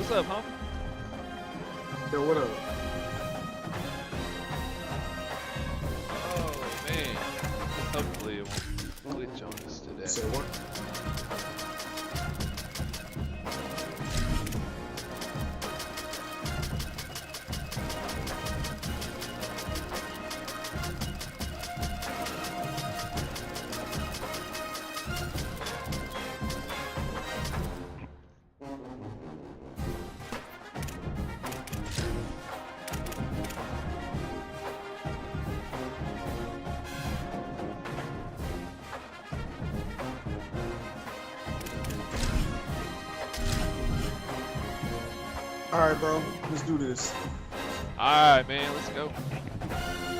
What's up, homie? Yo, what up? Oh, man. Hopefully it won't glitch on us today. Say what? All right, bro. Let's do this. All right, man. Let's go.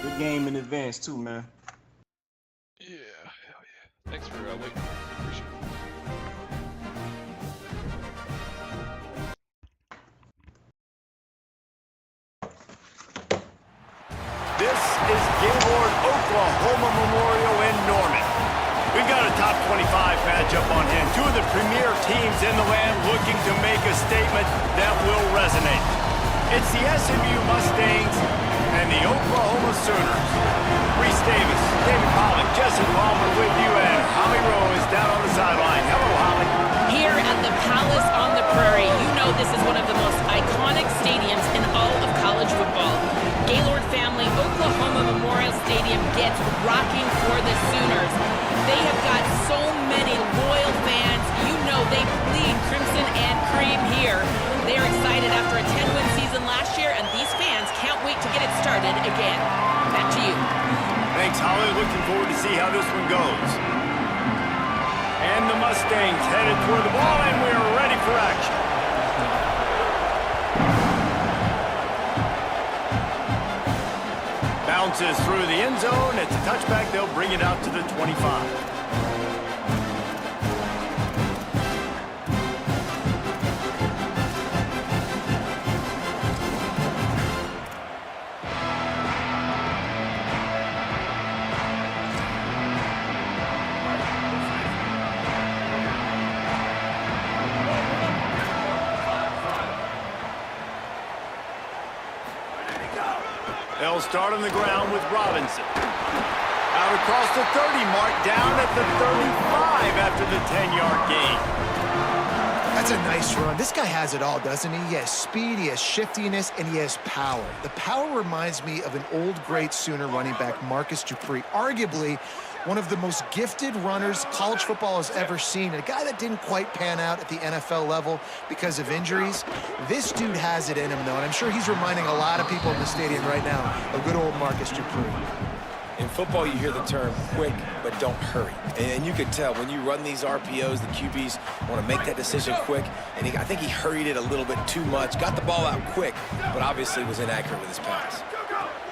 Good game in advance, too, man. Yeah, hell yeah. Thanks for waiting. Appreciate it. This is Gaylord Oklahoma Memorial in Norman. We've got a top 25 matchup on hand. Two of the premier teams in the land looking to make a statement that will resonate. It's the SMU Mustangs and the Oklahoma Sooners. Reese Davis, David Pollock, Jesse Palmer with you, and Holly Rowe is down on the sideline. Hello, Holly. Here at the Palace on the Prairie, you know this is one of the most iconic stadiums in all of college football. Gaylord family, Oklahoma Memorial Stadium gets rocking for the Sooners. They have got so many loyal fans. You know they bleed crimson and cream here. They are excited after a 10-win season last year, and these fans can't wait to get it started again. Back to you. Thanks, Holly. Looking forward to see how this one goes. And the Mustangs headed toward the ball, and we're ready for action. Bounces through the end zone. It's a touchback. They'll bring it out to the 25. They'll start on the ground with Robinson. Out across the 30 mark, down at the 35 after the 10-yard gain. That's a nice run. This guy has it all, doesn't he? He has speed, he has shiftiness, and he has power. The power reminds me of an old great Sooner running back, Marcus Dupree, arguably one of the most gifted runners college football has ever seen. A guy that didn't quite pan out at the NFL level because of injuries. This dude has it in him, though, and I'm sure he's reminding a lot of people in the stadium right now of good old Marcus Dupree. In football, you hear the term quick, but don't hurry. And you can tell when you run these RPOs, the QBs want to make that decision quick. And I think he hurried it a little bit too much, got the ball out quick, but obviously was inaccurate with his pass.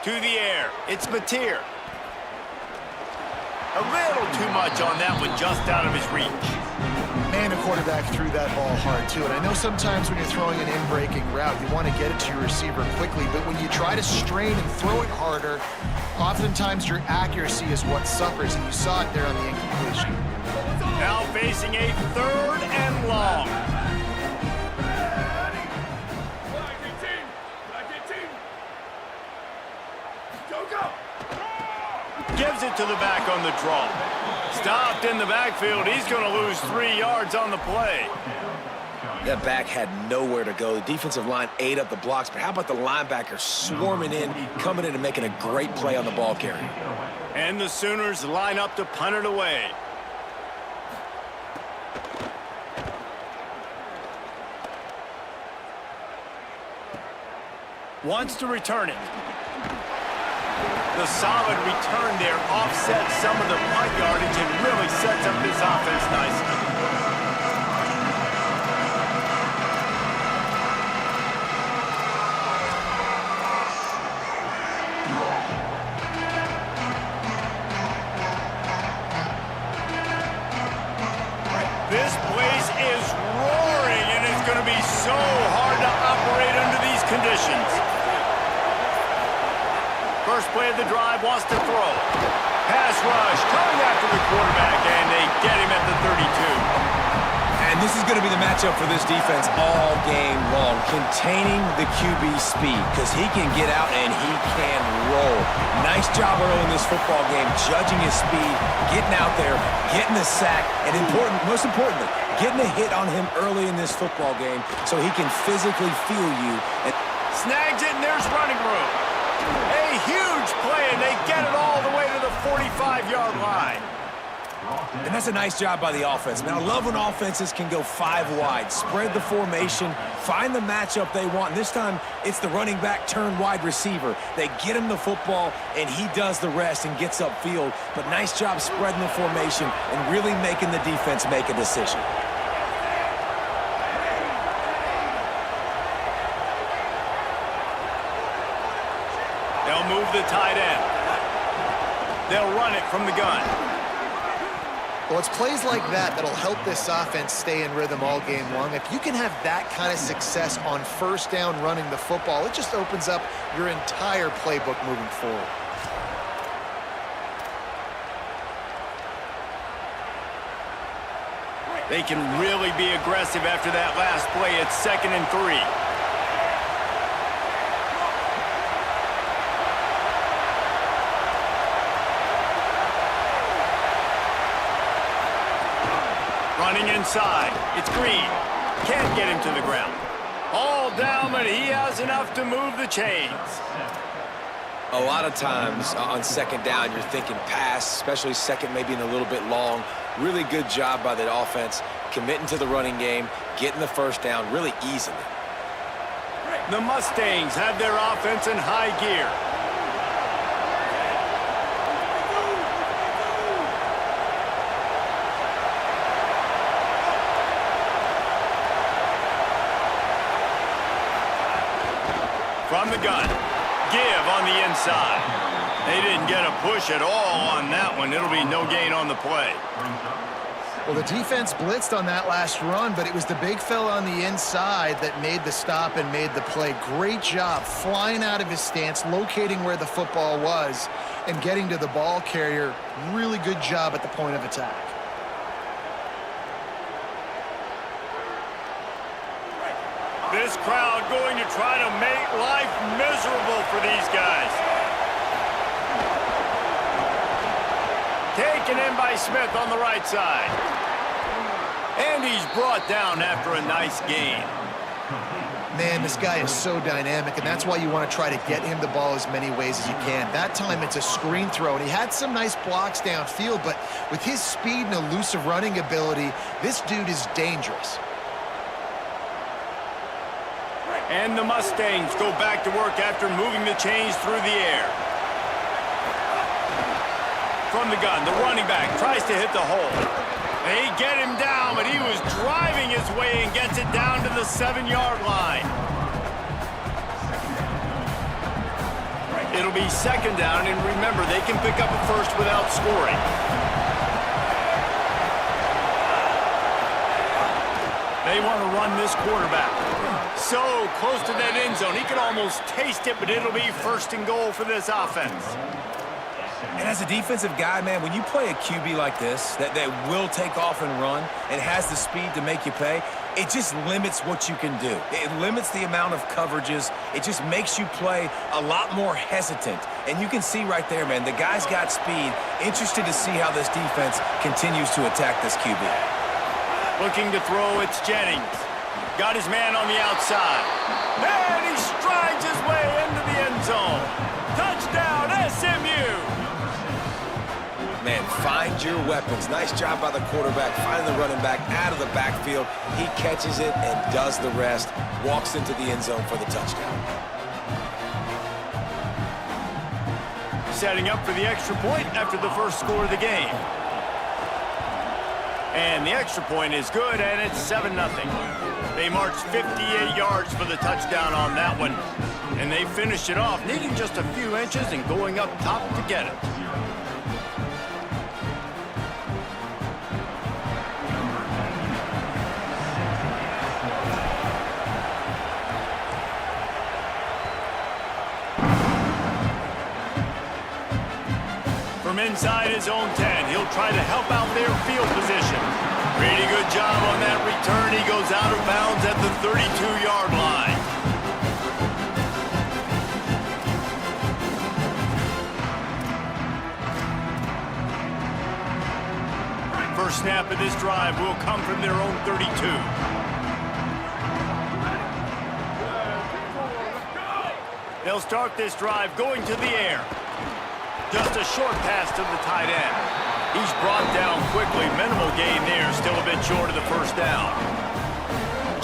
To the air, it's Mateer. A little too much on that one, just out of his reach. Man, the quarterback threw that ball hard, too. And I know sometimes when you're throwing an in-breaking route, you want to get it to your receiver quickly. But when you try to strain and throw it harder, oftentimes your accuracy is what suffers, and you saw it there on the incompletion. Now facing a 3rd and long. Gives it to the back on the draw. Stopped in the backfield. He's going to lose 3 yards on the play. That back had nowhere to go. The defensive line ate up the blocks, but how about the linebacker swarming in, coming in and making a great play on the ball carrier? And the Sooners line up to punt it away. Wants to return it. The solid return there offsets some of the punt yardage and really sets up this offense nicely. This place is roaring, and it's going to be so hard to operate under these conditions. First play of the drive, wants to throw. Pass rush, coming after the quarterback, and they get him at the 32. And And this is going to be the matchup for this defense all game long, containing the QB speed, because he can get out and he can roll. Nice job early in this football game, judging his speed, getting out there, getting the sack, and most importantly, getting a hit on him early in this football game so he can physically feel you. And Snags it, and there's running room. A huge play, and they get it all the way to the 45-yard line. And that's a nice job by the offense. Man, I love when offenses can go 5 wide, spread the formation, find the matchup they want. And this time, it's the running back turned wide receiver. They get him the football, and he does the rest and gets upfield. But nice job spreading the formation and really making the defense make a decision. They'll move the tight end. They'll run it from the gun. Well, it's plays like that that'll help this offense stay in rhythm all game long. If you can have that kind of success on first down running the football, it just opens up your entire playbook moving forward. They can really be aggressive after that last play. It's 2nd and 3. Running inside. It's Green. Can't get him to the ground. All down, but he has enough to move the chains. A lot of times on 2nd down, you're thinking pass, especially second maybe in a little bit long. Really good job by the offense, committing to the running game, getting the first down really easily. The Mustangs have their offense in high gear. From the gun, give on the inside. They didn't get a push at all on that one. It'll be no gain on the play. Well, the defense blitzed on that last run, but it was the big fella on the inside that made the stop and made the play. Great job flying out of his stance, locating where the football was, and getting to the ball carrier. Really good job at the point of attack. This crowd going to try to make life miserable for these guys. Taken in by Smith on the right side. And he's brought down after a nice gain. Man, this guy is so dynamic, and that's why you want to try to get him the ball as many ways as you can. That time it's a screen throw, and he had some nice blocks downfield, but with his speed and elusive running ability, this dude is dangerous. And the Mustangs go back to work after moving the chains through the air. From the gun, the running back tries to hit the hole. They get him down, but he was driving his way and gets it down to the 7-yard line. It'll be 2nd down, and remember, they can pick up a first without scoring. They want to run this quarterback. So close to that end zone. He could almost taste it, but it'll be 1st and goal for this offense. And as a defensive guy, man, when you play a QB like this, that will take off and run and has the speed to make you pay, it just limits what you can do. It limits the amount of coverages. It just makes you play a lot more hesitant. And you can see right there, man, the guy's got speed. Interested to see how this defense continues to attack this QB. Looking to throw, it's Jennings. Got his man on the outside. And he strides his way into the end zone. Touchdown, SMU! Man, find your weapons. Nice job by the quarterback, finding the running back out of the backfield. He catches it and does the rest. Walks into the end zone for the touchdown. Setting up for the extra point after the first score of the game. And the extra point is good, and it's 7-0. They marched 58 yards for the touchdown on that one. And they finished it off, needing just a few inches and going up top to get it. From From inside his own 10, he'll try to help out their field position. Pretty good job on that return. He goes out of bounds at the 32-yard line. First snap of this drive will come from their own 32. They'll start this drive going to the air. Just a short pass to the tight end. He's brought down quickly. Minimal gain there, still a bit short of the first down.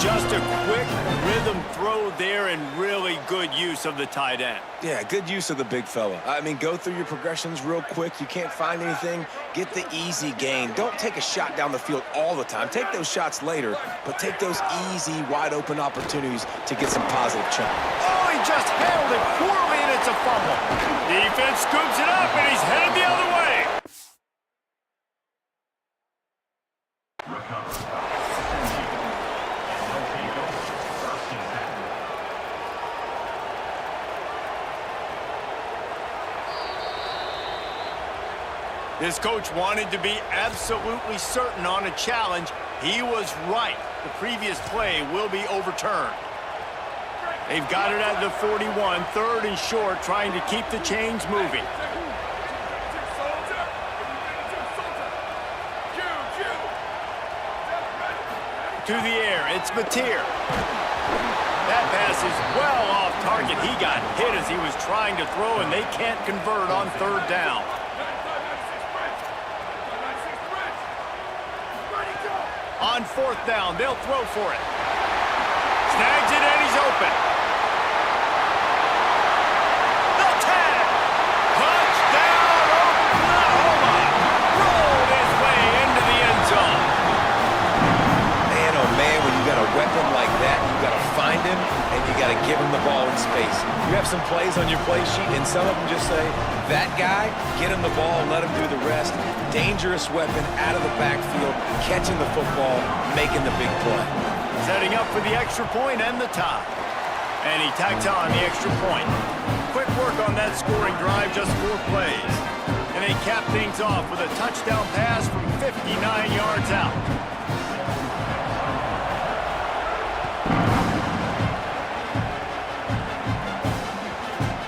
Just a quick rhythm throw there and really good use of the tight end. Yeah, good use of the big fella. I mean, go through your progressions real quick. You can't find anything, get the easy gain. Don't take a shot down the field all the time. Take those shots later, but take those easy, wide-open opportunities to get some positive chunk. Oh, he just handled it poorly, and it's a fumble. Defense scoops it up, and he's headed the other way. This coach wanted to be absolutely certain on a challenge. He was right. The previous play will be overturned. They've got it at the 41, third and short, trying to keep the chains moving. To the air, it's Mateer. That pass is well off target. He got hit as he was trying to throw, and they can't convert on third down. On fourth down, they'll throw for it. Snags it, and he's open. The tag! Touchdown, Oklahoma! Rolled his way into the end zone. Man, oh man, when you got a weapon like that, you got to find him, and you got to give him the ball in space. You have some plays on your play sheet, and some of them just say, that guy, get him the ball and let him do the rest. Dangerous weapon out of the backfield, catching the football, making the big play. Setting up for the extra point and the tie. And he tacks on the extra point. Quick work on that scoring drive, just 4 plays. And they cap things off with a touchdown pass from 59 yards out.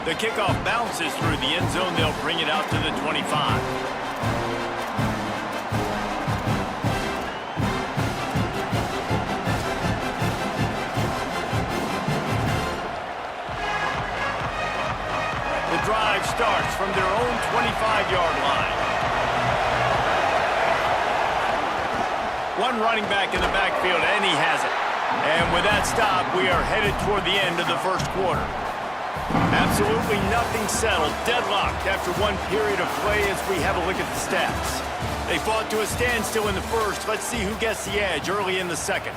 The kickoff bounces through the end zone. They'll bring it out to the 25. The drive starts from their own 25-yard line. One running back in the backfield, and he has it. And with that stop, we are headed toward the end of the first quarter. Absolutely nothing settled, deadlocked after one period of play as we have a look at the stats. They fought to a standstill in the first. Let's see who gets the edge early in the second.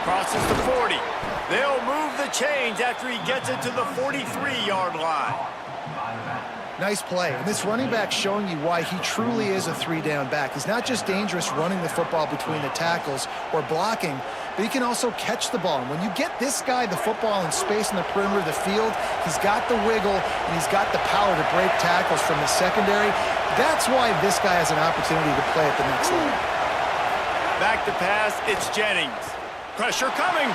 Crosses the 40. They'll move the chains after he gets it to the 43-yard line. Nice play. And this running back showing you why he truly is a 3-down back. He's not just dangerous running the football between the tackles or blocking, but he can also catch the ball. And when you get this guy the football in space in the perimeter of the field, he's got the wiggle and he's got the power to break tackles from the secondary. That's why this guy has an opportunity to play at the next level. Back to pass, it's Jennings. Pressure coming.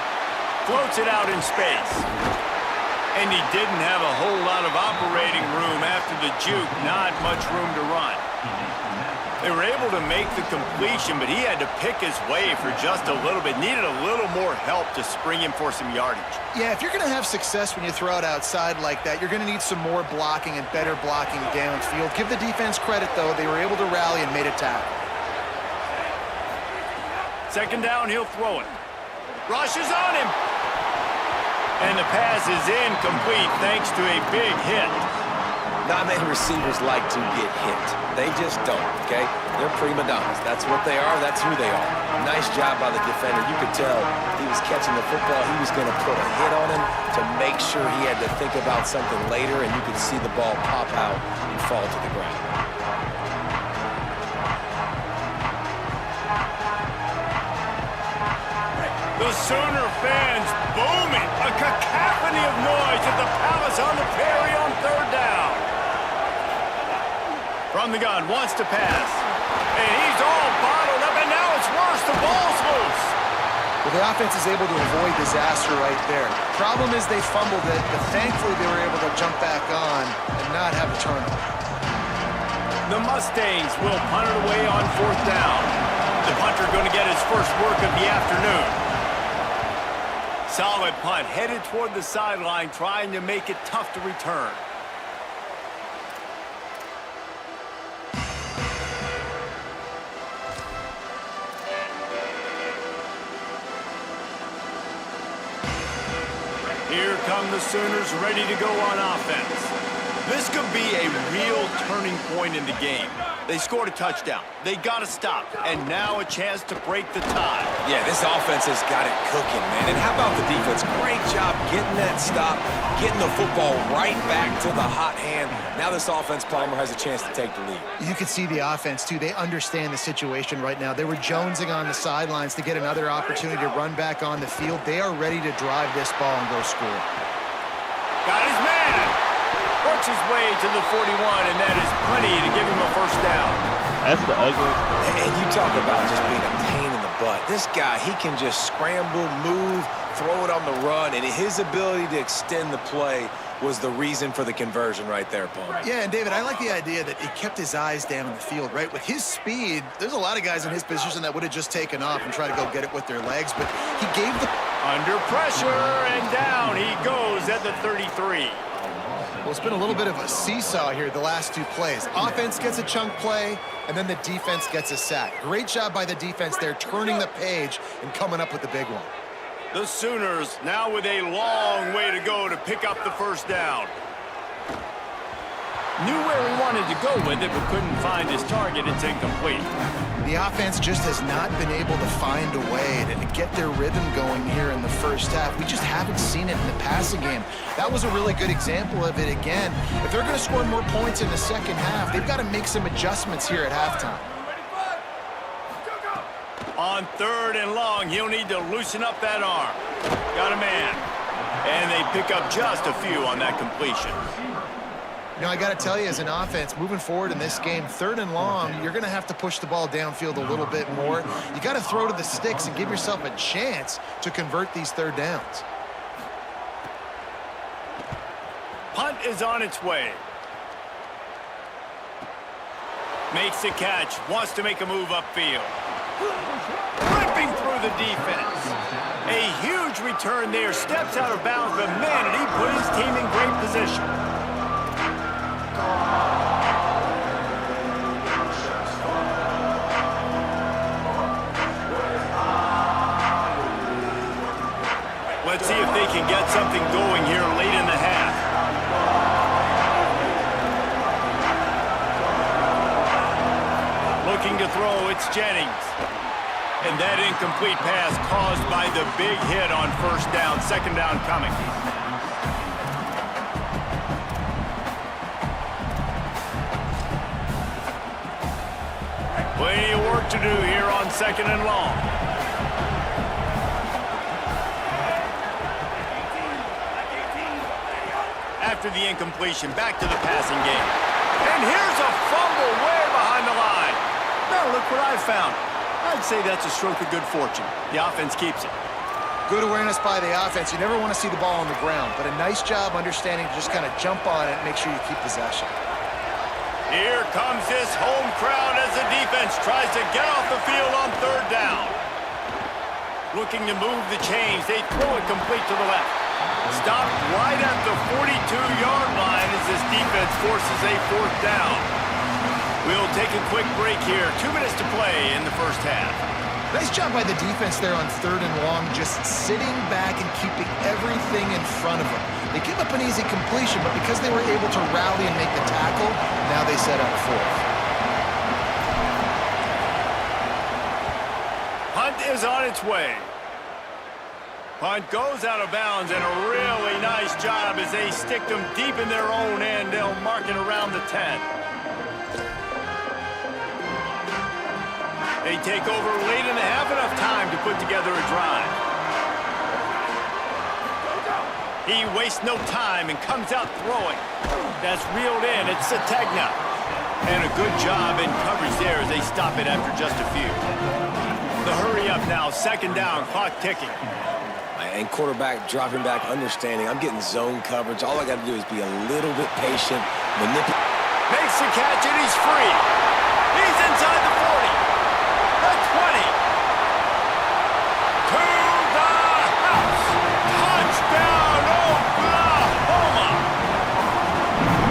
Floats it out in space. And he didn't have a whole lot of operating room after the juke. Not much room to run. They were able to make the completion, but he had to pick his way for just a little bit. Needed a little more help to spring him for some yardage. Yeah, if you're going to have success when you throw it outside like that, you're going to need some more blocking and better blocking downfield. Give the defense credit, though. They were able to rally and made a tackle. Second down, he'll throw it. Rushes on him. And the pass is incomplete thanks to a big hit. Not many receivers like to get hit. They just don't, okay? They're prima donnas. That's what they are. That's who they are. Nice job by the defender. You could tell he was catching the football. He was going to put a hit on him to make sure he had to think about something later, and you could see the ball pop out and fall to the ground. The Sooner fans booming. A cacophony of noise at the Palace on the Prairie on third down. From the gun, wants to pass. And he's all bottled up, and now it's worse. The ball's loose. Well, the offense is able to avoid disaster right there. Problem is they fumbled it, but thankfully they were able to jump back on and not have a turnover. The Mustangs will punt it away on fourth down. The punter going to get his first work of the afternoon. Solid punt, headed toward the sideline, trying to make it tough to return. Here come the Sooners, ready to go on offense. This could be a real turning point in the game. They scored a touchdown. They got to stop. And now a chance to break the tie. Yeah, this offense has got it cooking, man. And how about the defense? Great job getting that stop, getting the football right back to the hot hand. Now this offense, Palmer, has a chance to take the lead. You can see the offense, too. They understand the situation right now. They were jonesing on the sidelines to get another opportunity to run back on the field. They are ready to drive this ball and go score. Got his man. Works his way to the 41, and that is plenty to give him a first down. That's the ugly. And you talk about just being a pain in the butt. This guy, he can just scramble, move, throw it on the run, and his ability to extend the play was the reason for the conversion right there, Paul. Yeah, and David, I like the idea that he kept his eyes down on the field, right? With his speed, there's a lot of guys in his position that would have just taken off and tried to go get it with their legs, but he gave the... Under pressure, and down he goes at the 33. Well, it's been a little bit of a seesaw here the last two plays. Offense gets a chunk play, and then the defense gets a sack. Great job by the defense there, turning the page and coming up with the big one. The Sooners now with a long way to go to pick up the first down. Knew where he wanted to go with it, but couldn't find his target. It's incomplete. The offense just has not been able to find a way to get their rhythm going here in the first half. We just haven't seen it in the passing game. That was a really good example of it again. If they're going to score more points in the second half, they've got to make some adjustments here at halftime. On third and long, he'll need to loosen up that arm. Got a man. And they pick up just a few on that completion. You know, I got to tell you, as an offense, moving forward in this game, third and long, you're going to have to push the ball downfield a little bit more. You got to throw to the sticks and give yourself a chance to convert these third downs. Punt is on its way. Makes the catch, wants to make a move upfield. Ripping through the defense. A huge return there, steps out of bounds, but man, did he put his team in great position. Let's see if they can get something going here late in the half. Looking to throw, it's Jennings. And that incomplete pass caused by the big hit on first down, second down coming. Plenty of work to do here on second and long. After the incompletion, back to the passing game. And here's a fumble way behind the line. Now look what I found. I'd say that's a stroke of good fortune. The offense keeps it. Good awareness by the offense. You never want to see the ball on the ground, but a nice job understanding to just kind of jump on it and make sure you keep possession. Here comes this home crowd as the defense tries to get off the field on third down. Looking to move the chains. They throw it complete to the left. Stopped right at the 42-yard line as this defense forces a fourth down. We'll take a quick break here. 2 minutes to play in the first half. Nice job by the defense there on third and long, just sitting back and keeping everything in front of them. They give up an easy completion, but because they were able to rally and make the tackle, now they set up fourth. Punt is on its way. Punt goes out of bounds, and a really nice job as they stick them deep in their own end. They'll mark it around the 10. They take over late in the half, enough time to put together a drive. He wastes no time and comes out throwing. That's reeled in. It's Sategna. And a good job in coverage there as they stop it after just a few. The hurry up now, second down, clock ticking. And quarterback dropping back, understanding. I'm getting zone coverage. All I got to do is be a little bit patient, manipulate. Makes the catch, and he's free. He's inside the 40. The 20. To the house. Touchdown, Oklahoma.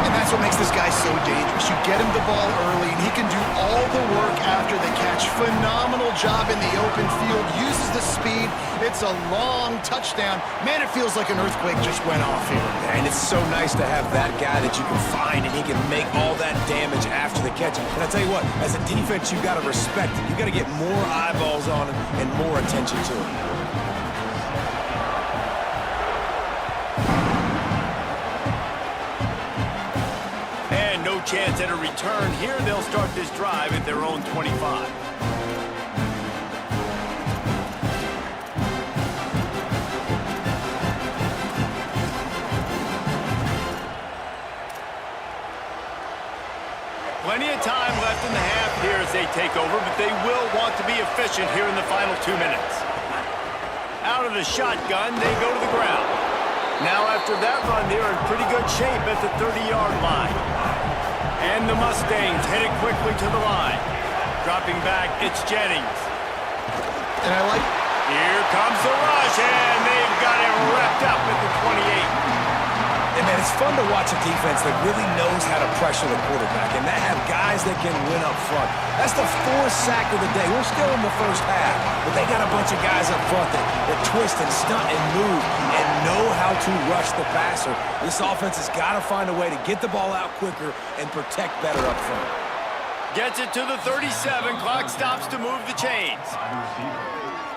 And that's what makes this guy so dangerous. You get him the ball early, and he can do all the work after the catch. Phenomenal job in the open field. Uses the speed. It's a long touchdown. Man, it feels like an earthquake just went off here. And it's so nice to have that guy that you can find, and he can make all that damage after the catch. And I tell you what, as a defense, you got to respect it. You got to get more eyeballs on him and more attention to him. And no chance at a return here. They'll start this drive at their own 25. Plenty of time left in the half here as they take over, but they will want to be efficient here in the final 2 minutes. Out of the shotgun, they go to the ground. Now after that run, they're in pretty good shape at the 30-yard line. And the Mustangs headed quickly to the line. Dropping back, it's Jennings. And I like... Here comes the rush, and they've got him wrapped up at the 28. And, man, it's fun to watch a defense that really knows how to pressure the quarterback and that have guys that can win up front. That's the fourth sack of the day. We're still in the first half, but they got a bunch of guys up front that twist and stunt and move and know how to rush the passer. This offense has got to find a way to get the ball out quicker and protect better up front. Gets it to the 37. Clock stops to move the chains.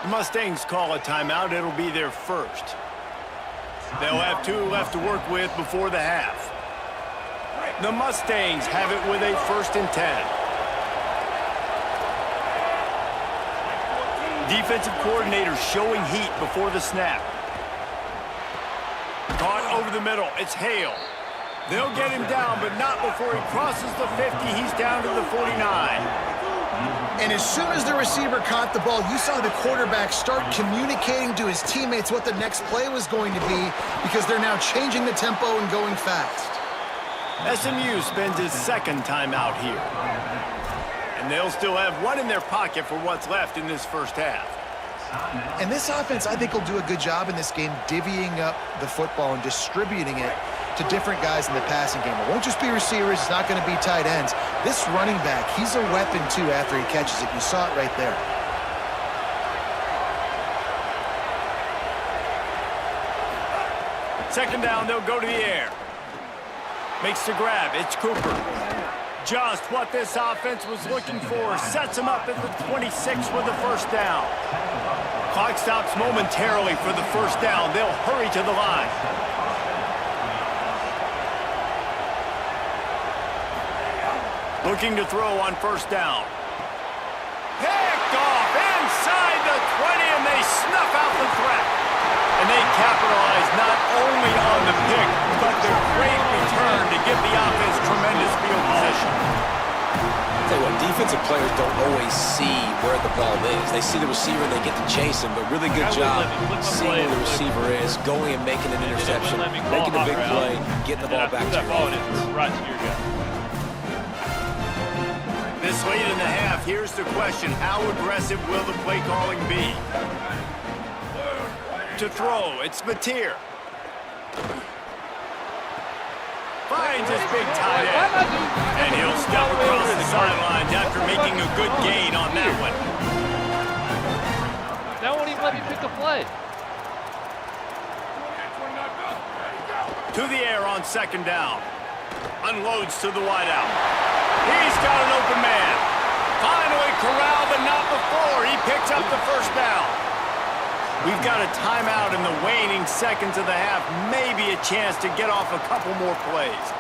The Mustangs call a timeout. It'll be their first. They'll have 2 left to work with before the half. The Mustangs have it with a 1st and 10. Defensive coordinator showing heat before the snap. Caught over the middle. It's Hale. They'll get him down, but not before he crosses the 50. He's down to the 49. And as soon as the receiver caught the ball, you saw the quarterback start communicating to his teammates what the next play was going to be because they're now changing the tempo and going fast. SMU spends his 2nd timeout here. And they'll still have 1 in their pocket for what's left in this first half. And this offense, I think, will do a good job in this game divvying up the football and distributing it to different guys in the passing game. It won't just be receivers. It's not going to be tight ends. This running back, he's a weapon, too, after he catches it. You saw it right there. Second down, they'll go to the air. Makes the grab. It's Cooper. Just what this offense was looking for. Sets him up at the 26 with the 1st down. Clock stops momentarily for the 1st down. They'll hurry to the line. Looking to throw on 1st down. Picked off inside the 20, and they snuff out the threat. And they capitalize not only on the pick, but the great return to give the offense tremendous field position. I'll tell you what, defensive players don't always see where the ball is. They see the receiver, they get to chase him, but really good job seeing where the receiver is, going and making an interception, making a big play, getting the ball back to your offense. Right to your guy. This late in the half, here's the question. How aggressive will the play calling be? To throw, it's Mateer. Finds his big tight end. And he'll step across the sidelines after making a good gain on that one. That won't even let me pick a play. To the air on second down. Unloads to the wideout. He's got an open man. Finally corralled, but not before. He picks up the first down. We've got a timeout in the waning seconds of the half. Maybe a chance to get off a couple more plays.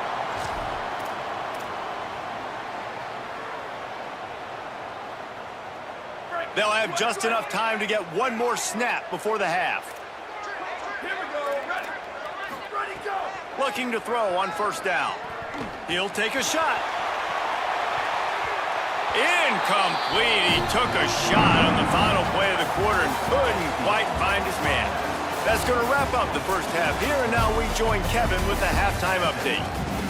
They'll have just enough time to get one more snap before the half. Here we go. Ready. Ready, go. Looking to throw on first down. He'll take a shot. Incomplete. He took a shot on the final play of the quarter and couldn't quite find his man. That's going to wrap up the first half here, and now we join Kevin with the halftime update.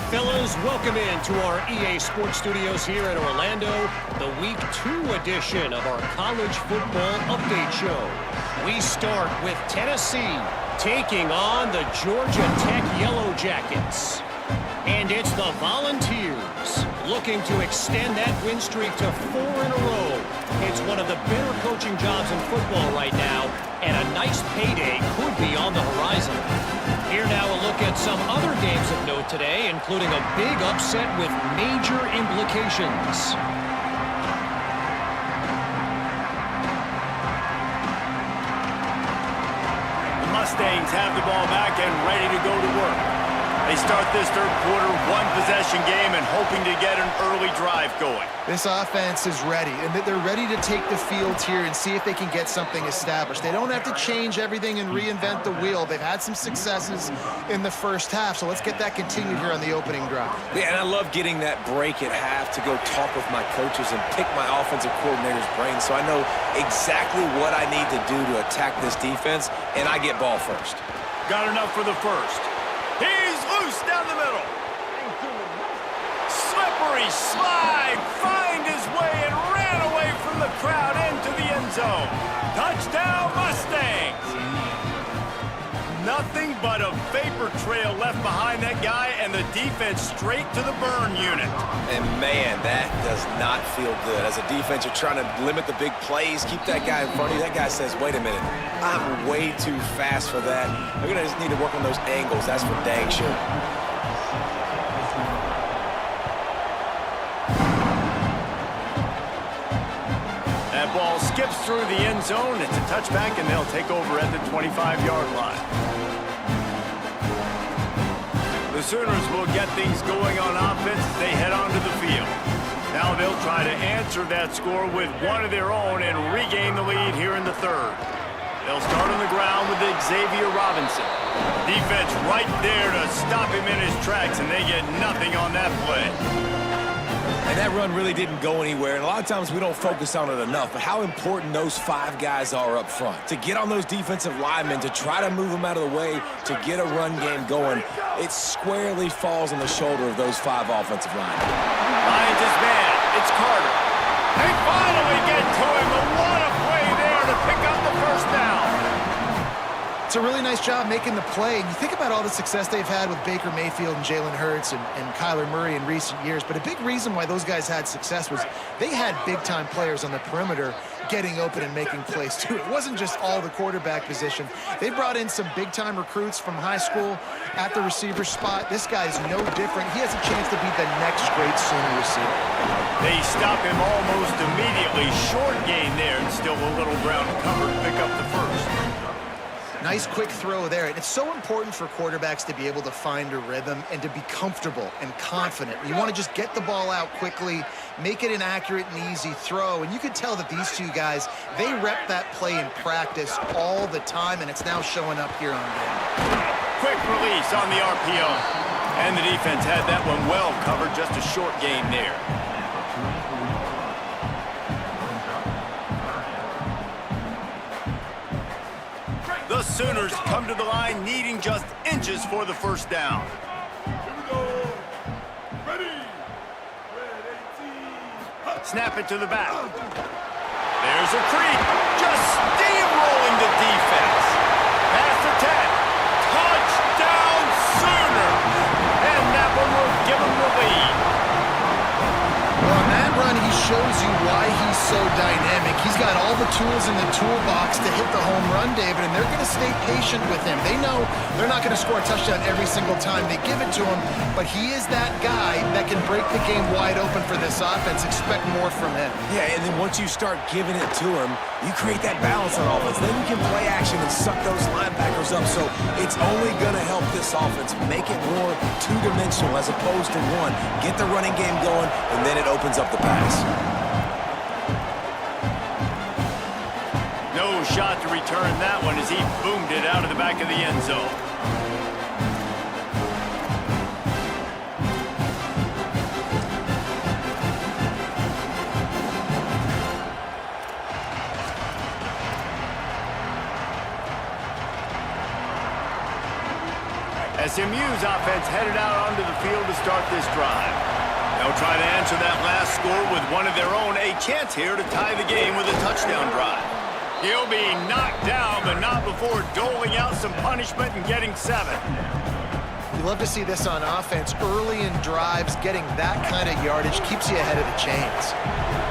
Fellas, welcome in to our EA Sports Studios here in Orlando, the Week 2 edition of our College Football Update Show. We start with Tennessee taking on the Georgia Tech Yellow Jackets. And it's the Volunteers looking to extend that win streak to 4 in a row. It's one of the better coaching jobs in football right now, and a nice payday could be on the horizon. Here now a look at some other games of note today, including a big upset with major implications. The Mustangs have the ball back and ready to go to work. They start this third quarter one-possession game and hoping to get an early drive going. This offense is ready, and they're ready to take the field here and see if they can get something established. They don't have to change everything and reinvent the wheel. They've had some successes in the first half, so let's get that continued here on the opening drive. Yeah, and I love getting that break at half to go talk with my coaches and pick my offensive coordinator's brain so I know exactly what I need to do to attack this defense, and I get ball first. Got enough for the first. He's loose down the middle. Slippery slide, find his way and ran away from the crowd into the end zone. Touchdown Mustangs. Nothing but a vapor trail left behind that guy and the defense straight to the burn unit. And man, that does not feel good. As a defense, you're trying to limit the big plays, keep that guy in front of you. That guy says, wait a minute, I'm way too fast for that. They're going to just need to work on those angles. That's for dang sure. That ball skips through the end zone. It's a touchback, and they'll take over at the 25-yard line. The Sooners will get things going on offense as they head onto the field. Now they'll try to answer that score with one of their own and regain the lead here in the third. They'll start on the ground with Xavier Robinson. Defense right there to stop him in his tracks, and they get nothing on that play. And that run really didn't go anywhere, and a lot of times we don't focus on it enough, but how important those 5 guys are up front. To get on those defensive linemen, to try to move them out of the way, to get a run game going, it squarely falls on the shoulder of those 5 offensive linemen. Finds his man. It's Carter. They finally get to him, but what a play there to pick up the first down. It's a really nice job making the play. And you think about all the success they've had with Baker Mayfield and Jalen Hurts and Kyler Murray in recent years. But a big reason why those guys had success was they had big-time players on the perimeter getting open and making plays, too. It wasn't just all the quarterback position. They brought in some big-time recruits from high school at the receiver spot. This guy's no different. He has a chance to be the next great Sooner receiver. They stop him almost immediately. Short gain there, and still a little ground cover to pick up the first. Nice quick throw there. And it's so important for quarterbacks to be able to find a rhythm and to be comfortable and confident. You want to just get the ball out quickly, make it an accurate and easy throw. And you could tell that these two guys, they rep that play in practice all the time, and it's now showing up here on game. Quick release on the RPO. And the defense had that one well covered, just a short gain there. The Sooners come to the line needing just inches for the first down. Here we go. Ready. Snap it to the back. There's a creep. Just steamrolling the defense. Pass to 10. Touchdown Sooners. And that one will give them the lead. Well, on that run, he shows you why he's so dynamic. He's He's got all the tools in the toolbox to hit the home run, David, and they're going to stay patient with him. They know they're not going to score a touchdown every single time they give it to him, but he is that guy that can break the game wide open for this offense. Expect more from him. Yeah, and then once you start giving it to him, you create that balance on offense. Then you can play action and suck those linebackers up. So it's only going to help this offense make it more two-dimensional as opposed to one. Get the running game going, and then it opens up the pass. No shot to return that one as he boomed it out of the back of the end zone. SMU's offense headed out onto the field to start this drive. They'll try to answer that last score with one of their own. A chance here to tie the game with a touchdown drive. He'll be knocked down, but not before doling out some punishment and getting 7. You love to see this on offense. Early in drives, getting that kind of yardage keeps you ahead of the chains.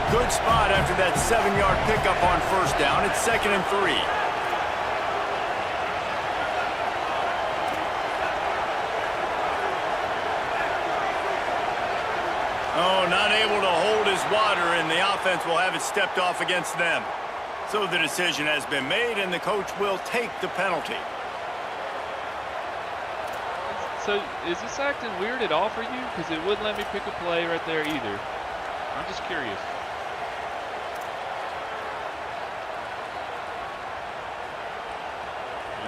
Good spot after that 7-yard pickup on first down. It's 2nd and 3. Oh, not able to hold his water, and the offense will have it stepped off against them. So the decision has been made, and the coach will take the penalty. So, is this acting weird at all for you? Because it wouldn't let me pick a play right there either. I'm just curious.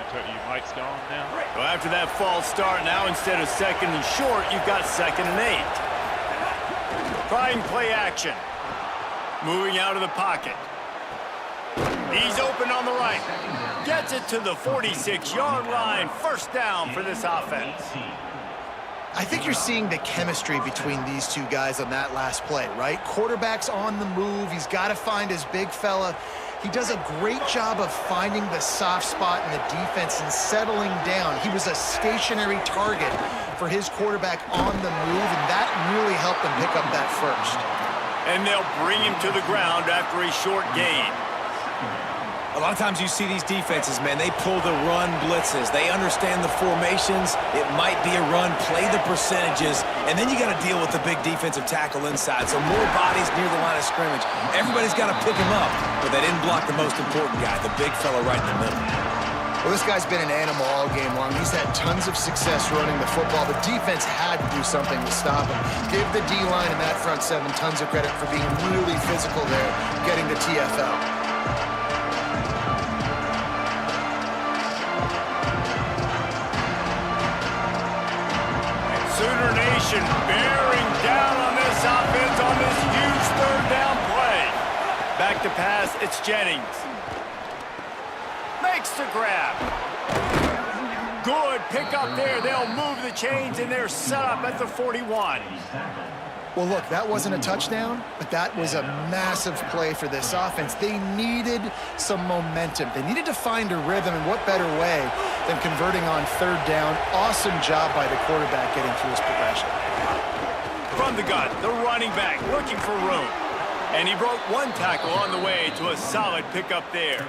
Your mic's gone now? Well, after that false start now, instead of 2nd and short, you've got 2nd and 8. Trying play action. Moving out of the pocket. He's open on the right. Gets it to the 46-yard line. First down for this offense. I think you're seeing the chemistry between these two guys on that last play, right? Quarterback's on the move. He's got to find his big fella. He does a great job of finding the soft spot in the defense and settling down. He was a stationary target for his quarterback on the move, and that really helped them pick up that first. And they'll bring him to the ground after a short gain. A lot of times you see these defenses, man, they pull the run blitzes. They understand the formations. It might be a run, play the percentages, and then you got to deal with the big defensive tackle inside. So more bodies near the line of scrimmage. Everybody's got to pick him up, but they didn't block the most important guy, the big fella right in the middle. Well, this guy's been an animal all game long. He's had tons of success running the football. The defense had to do something to stop him. Give the D-line and that front 7 tons of credit for being really physical there, getting the TFL. Sooner Nation bearing down on this offense on this huge 3rd down play. Back to pass, it's Jennings. Makes the grab. Good pick up there. They'll move the chains, and they're set up at the 41. Well, look, that wasn't a touchdown, but that was a massive play for this offense. They needed some momentum. They needed to find a rhythm, and what better way than converting on 3rd down. Awesome job by the quarterback getting through his progression. From the gun, the running back looking for room. And he broke 1 tackle on the way to a solid pickup there.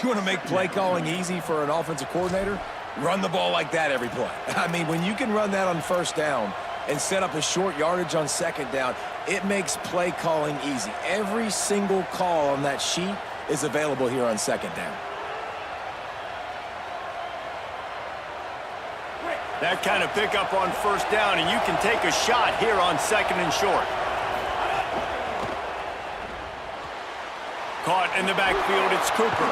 You want to make play calling easy for an offensive coordinator? Run the ball like that every play. I mean, when you can run that on 1st down and set up a short yardage on 2nd down, it makes play calling easy. Every single call on that sheet is available here on 2nd down. That kind of pickup on 1st down, and you can take a shot here on 2nd and short. Caught in the backfield, it's Cooper.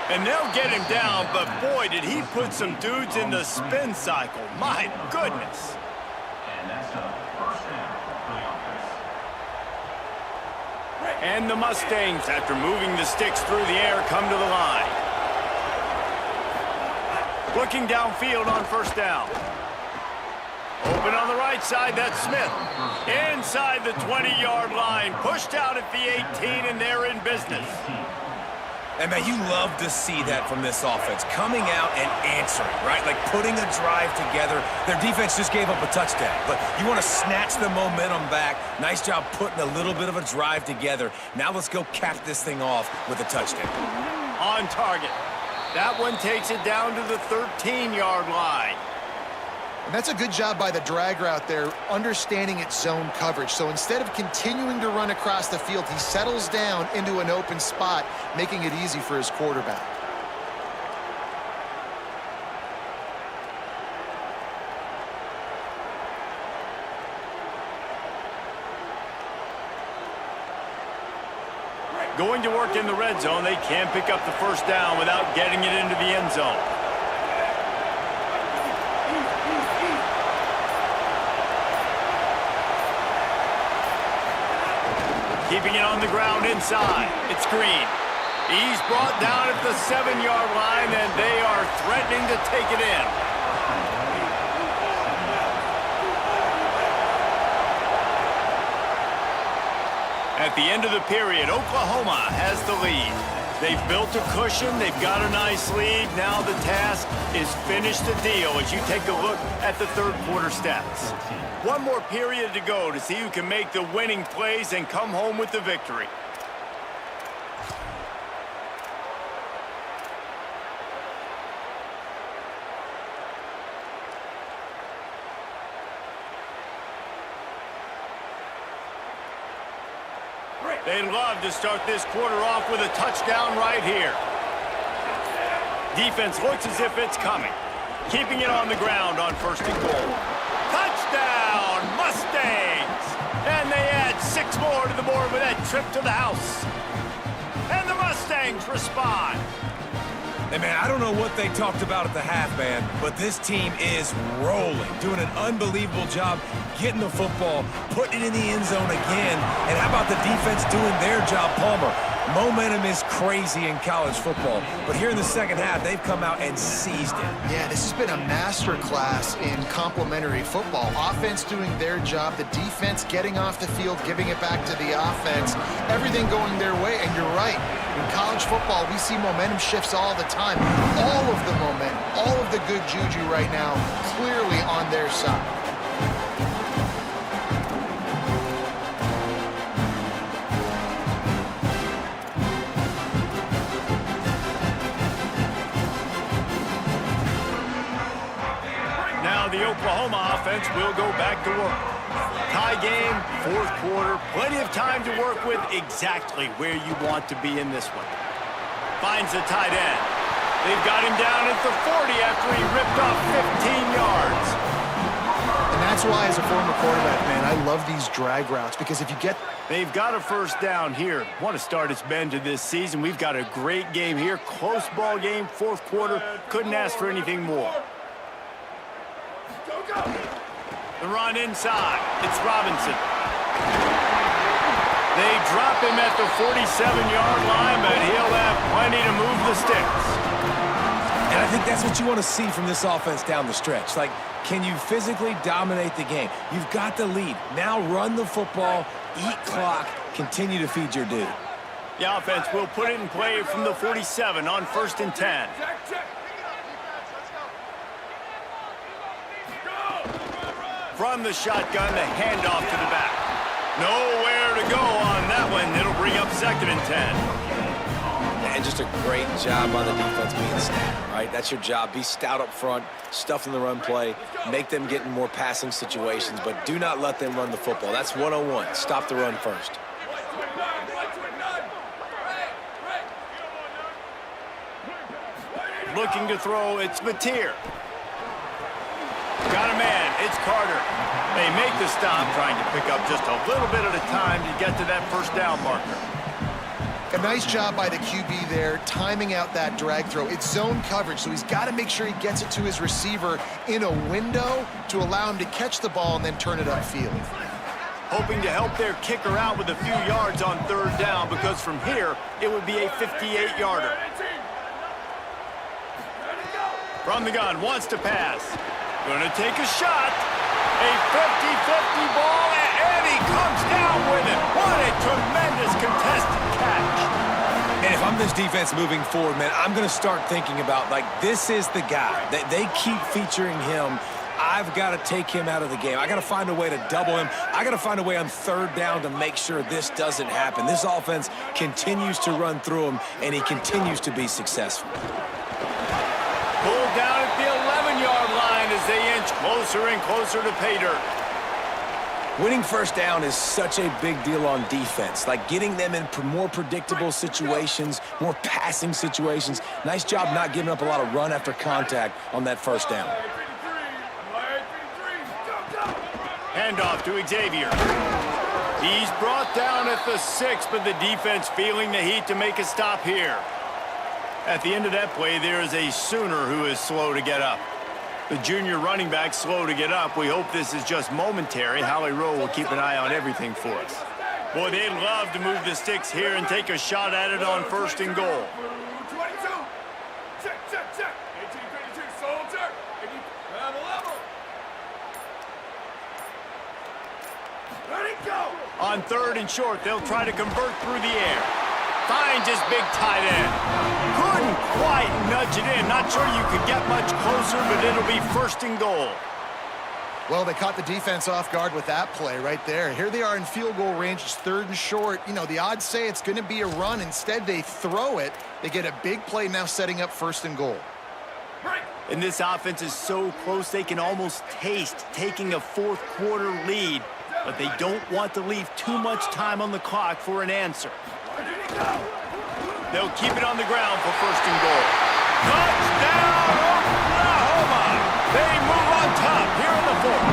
And they'll get him down, but boy, did he put some dudes in the spin cycle. My goodness. And the Mustangs, after moving the sticks through the air, come to the line. Looking downfield on 1st down. Open on the right side, that's Smith. Inside the 20-yard line, pushed out at the 18, and they're in business. And, man, you love to see that from this offense, coming out and answering, right? Like putting a drive together. Their defense just gave up a touchdown, but you want to snatch the momentum back. Nice job putting a little bit of a drive together. Now let's go cap this thing off with a touchdown. On target. That one takes it down to the 13-yard line. And that's a good job by the drag route there, understanding its zone coverage. So instead of continuing to run across the field, he settles down into an open spot, making it easy for his quarterback. Going to work in the red zone, they can't pick up the first down without getting it into the end zone. Keeping it on the ground inside. It's Green. He's brought down at the 7-yard line, and they are threatening to take it in. At the end of the period, Oklahoma has the lead. They've built a cushion. They've got a nice lead. Now the task is finish the deal as you take a look at the third quarter stats. One more period to go to see who can make the winning plays and come home with the victory. They'd love to start this quarter off with a touchdown right here. Defense looks as if it's coming. Keeping it on the ground on first and goal. Touchdown, Mustangs! And they add 6 more to the board with that trip to the house. And the Mustangs respond. Hey, man, I don't know what they talked about at the half, man, but this team is rolling, doing an unbelievable job getting the football, putting it in the end zone again. And how about the defense doing their job, Palmer? Momentum is crazy in college football, but here in the second half, they've come out and seized it. Yeah, this has been a master class in complementary football. Offense doing their job, the defense getting off the field, giving it back to the offense, everything going their way. And you're right, in college football, we see momentum shifts all the time. All of the momentum, all of the good juju right now, clearly on their side. The Oklahoma offense will go back to work. Tie game, fourth quarter, plenty of time to work with exactly where you want to be in this one. Finds the tight end. They've got him down at the 40 after he ripped off 15 yards. And that's why, as a former quarterback, man, I love these drag routes, because if you get... They've got a first down here. What a start it's been to this season. We've got a great game here. Close ball game, fourth quarter. Couldn't ask for anything more. The run inside. It's Robinson. They drop him at the 47-yard line, but he'll have plenty to move the sticks. And I think that's what you want to see from this offense down the stretch. Like, can you physically dominate the game? You've got the lead. Now run the football, eat clock, continue to feed your dude. The offense will put it in play from the 47 on 1st and 10. From the shotgun, the handoff to the back. Nowhere to go on that one. It'll bring up 2nd and 10. And just a great job on the defense being stout, right? That's your job. Be stout up front, stuff in the run play, make them get in more passing situations, but do not let them run the football. That's 101. Stop the run first. Looking to throw, it's Mateer. Got a man, it's Carter. They make the stop, trying to pick up just a little bit at a time to get to that first down marker. A nice job by the QB there, timing out that drag throw. It's zone coverage, so he's got to make sure he gets it to his receiver in a window to allow him to catch the ball and then turn it upfield. Hoping to help their kicker out with a few yards on 3rd down, because from here, it would be a 58-yarder. From the gun, wants to pass. Gonna take a shot. A 50-50 ball, and he comes down with it. What a tremendous contested catch. And if I'm I'm this defense moving forward, man, I'm going to start thinking about, like, this is the guy. They keep featuring him. I've got to take him out of the game. I got to find a way to double him. I got to find a way on third down to make sure this doesn't happen. This offense continues to run through him, and he continues to be successful. Pulled down at the 11-yard line as they inch closer and closer to pay dirt. Winning first down is such a big deal on defense. Like getting them in more predictable situations, more passing situations. Nice job not giving up a lot of run after contact on that first down. Handoff to Xavier. He's brought down at the 6, but the defense feeling the heat to make a stop here. At the end of that play, there is a Sooner who is slow to get up. The junior running back slow to get up. We hope this is just momentary. Howie Rowe will keep an eye on everything for us. Boy, they'd love to move the sticks here and take a shot at it on first and goal. 22. Check, check, check. 1852, soldier. Have a level. Ready, go. On third and short, they'll try to convert through the air. Finds his big tight end. Couldn't quite nudge it in. Not sure you could get much closer, but it'll be first and goal. Well, they caught the defense off guard with that play right there. Here they are in field goal range. It's third and short. You know, the odds say it's going to be a run. Instead, they throw it. They get a big play now setting up first and goal. And this offense is so close they can almost taste taking a fourth quarter lead, but they don't want to leave too much time on the clock for an answer. They'll keep it on the ground for first and goal. Touchdown, Oklahoma! They move on top here in the fourth.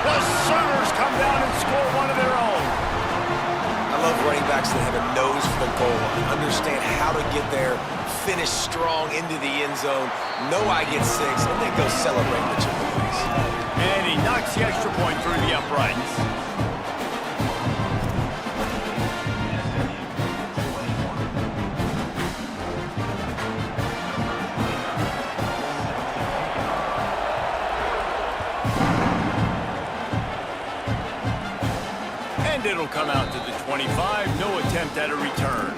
The Sooners come down and score one of their own. I love running backs that have a nose for the goal line, understand how to get there, finish strong into the end zone, know I get 6, and then go celebrate with your boys. And he knocks the extra point through the uprights. It'll come out to the 25. No attempt at a return.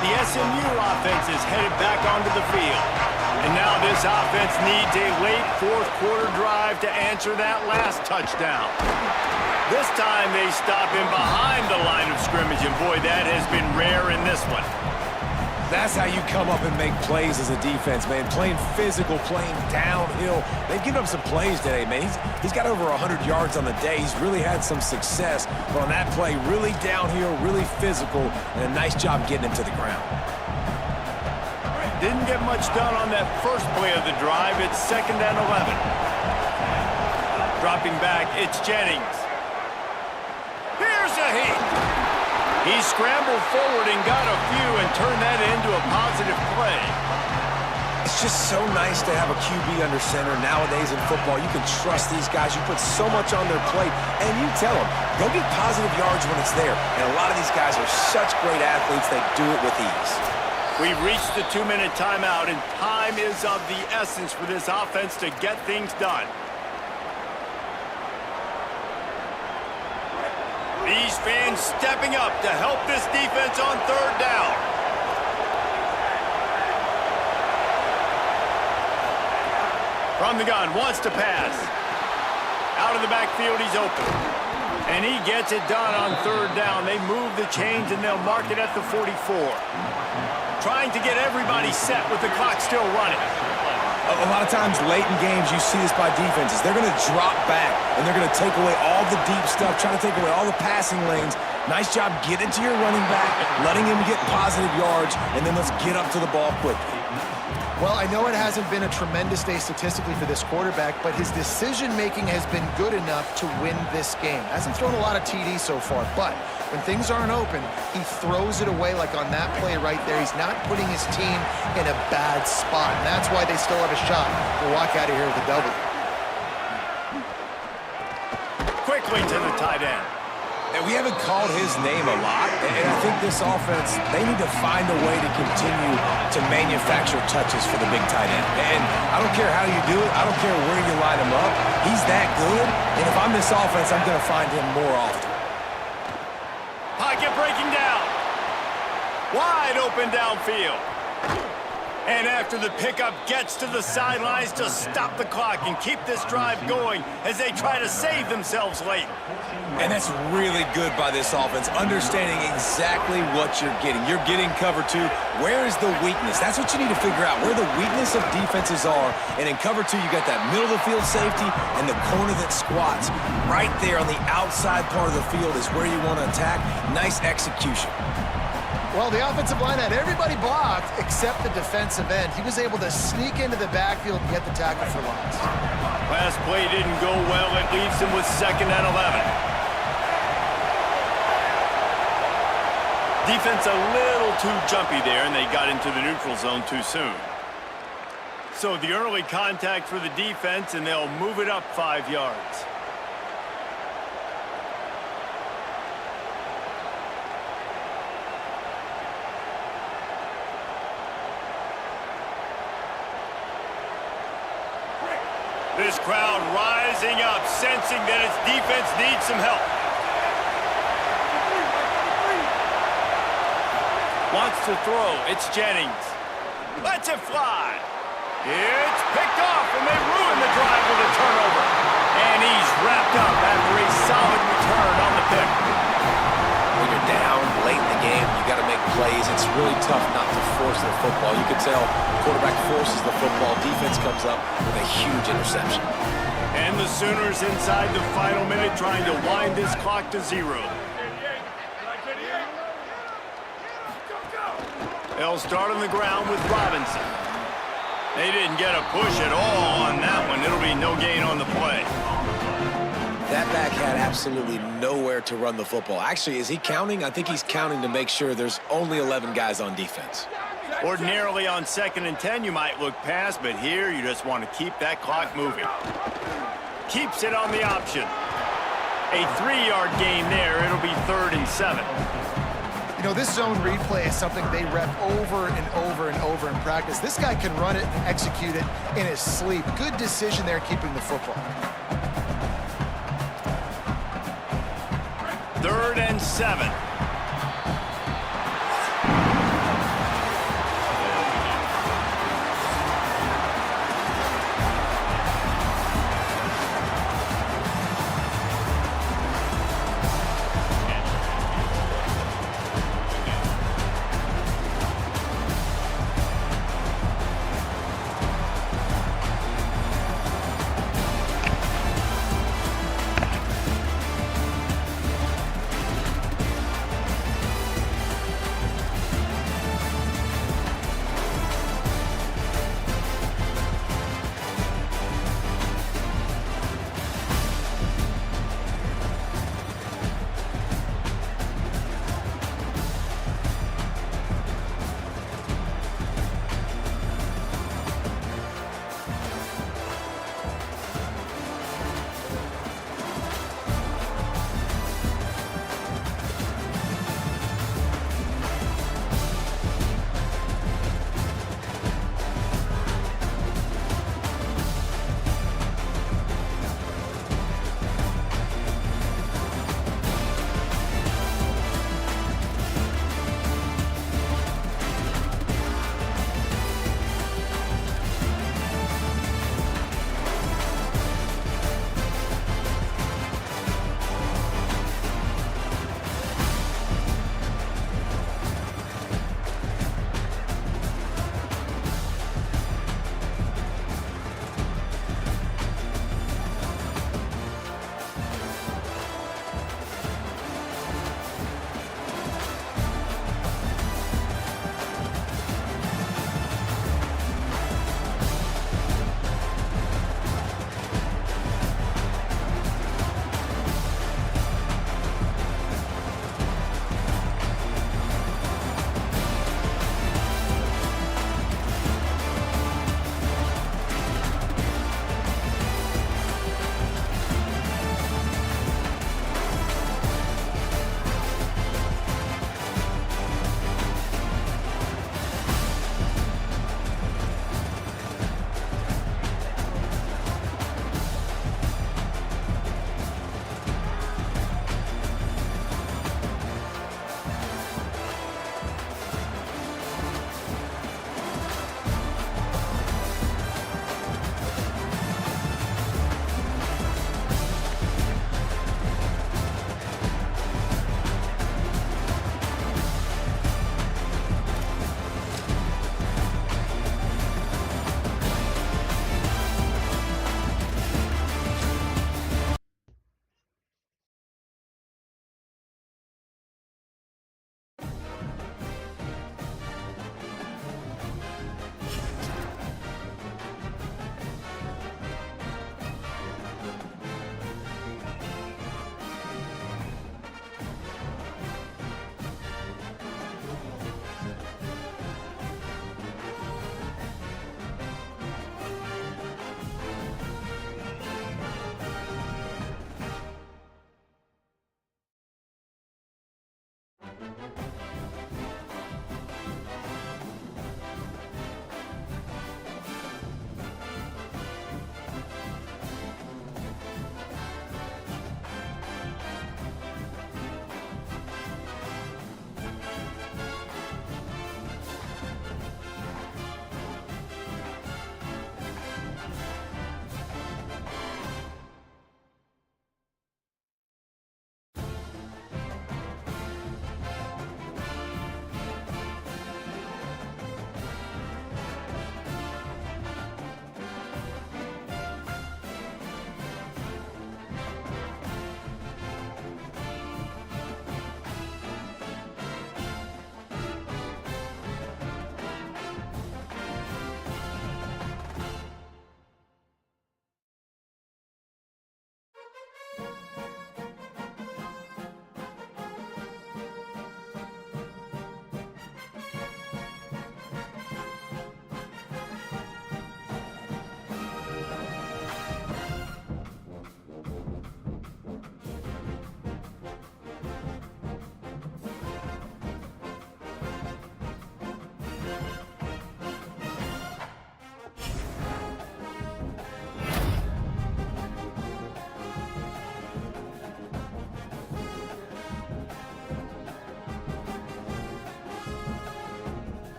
The SMU offense is headed back onto the field. And now this offense needs a late fourth quarter drive to answer that last touchdown. This time they stop him behind the line of scrimmage, and boy, that has been rare in this one. That's how you come up and make plays as a defense, man. Playing physical, playing downhill. They've given up some plays today, man. He's got over 100 yards on the day. He's really had some success. But on that play, really downhill, really physical, and a nice job getting him to the ground. Didn't get much done on that first play of the drive. It's 2nd and 11. Dropping back, it's Jennings. Here's a hit. He scrambled forward and got a few and turned that into a positive play. It's just so nice to have a QB under center nowadays in football. You can trust these guys. You put so much on their plate, and you tell them, go get positive yards when it's there. And a lot of these guys are such great athletes, they do it with ease. We've reached the 2-minute timeout, and time is of the essence for this offense to get things done. These fans stepping up to help this defense on third down. From the gun, wants to pass. Out of the backfield, he's open. And he gets it done on third down. They move the chains, and they'll mark it at the 44. Trying to get everybody set with the clock still running. A lot of times late in games, you see this by defenses. They're going to drop back, and they're going to take away all the deep stuff, trying to take away all the passing lanes. Nice job getting to your running back, letting him get positive yards, and then let's get up to the ball quickly. Well, I know it hasn't been a tremendous day statistically for this quarterback, but his decision-making has been good enough to win this game. Hasn't thrown a lot of TDs so far, but when things aren't open, he throws it away like on that play right there. He's not putting his team in a bad spot, and that's why they still have a shot to walk out of here with a W. Quickly to the tight end. And we haven't called his name a lot, and I think this offense, they need to find a way to continue to manufacture touches for the big tight end. And I don't care how you do it. I don't care where you line him up. He's that good, and if I'm this offense, I'm going to find him more often. Pocket breaking down. Wide open downfield. And after the pickup gets to the sidelines to stop the clock and keep this drive going as they try to save themselves late. And that's really good by this offense, understanding exactly what you're getting. You're getting cover two. Where is the weakness? That's what you need to figure out, where the weakness of defenses are. And in cover two, you got that middle of the field safety and the corner that squats. Right there on the outside part of the field is where you want to attack. Nice execution. Well, the offensive line had everybody blocked except the defensive end. He was able to sneak into the backfield and get the tackle for loss. Last play didn't go well. It leaves them with 2nd and 11. Defense a little too jumpy there, and they got into the neutral zone too soon. So the early contact for the defense, and they'll move it up 5 yards. This crowd rising up, sensing that its defense needs some help. Wants to throw. It's Jennings. Lets it fly. It's picked off, and they ruin the drive with a turnover. And he's wrapped up after a solid return on the pick. When you're down late in the game, you got to make plays. It's really tough not to force the football. You can tell quarterback forces the football. Defense comes up with a huge interception. And the Sooners inside the final minute trying to wind this clock to 0. They'll start on the ground with Robinson. They didn't get a push at all on that one. It'll be no gain on the play. That back had absolutely nowhere to run the football. Actually, is he counting? I think he's counting to make sure there's only 11 guys on defense. Ordinarily on 2nd and 10, you might look past, but here you just want to keep that clock moving. Keeps it on the option. A 3-yard gain there. It'll be 3rd and 7. You know, this zone replay is something they rep over and over and over in practice. This guy can run it and execute it in his sleep. Good decision there keeping the football. 3rd and 7.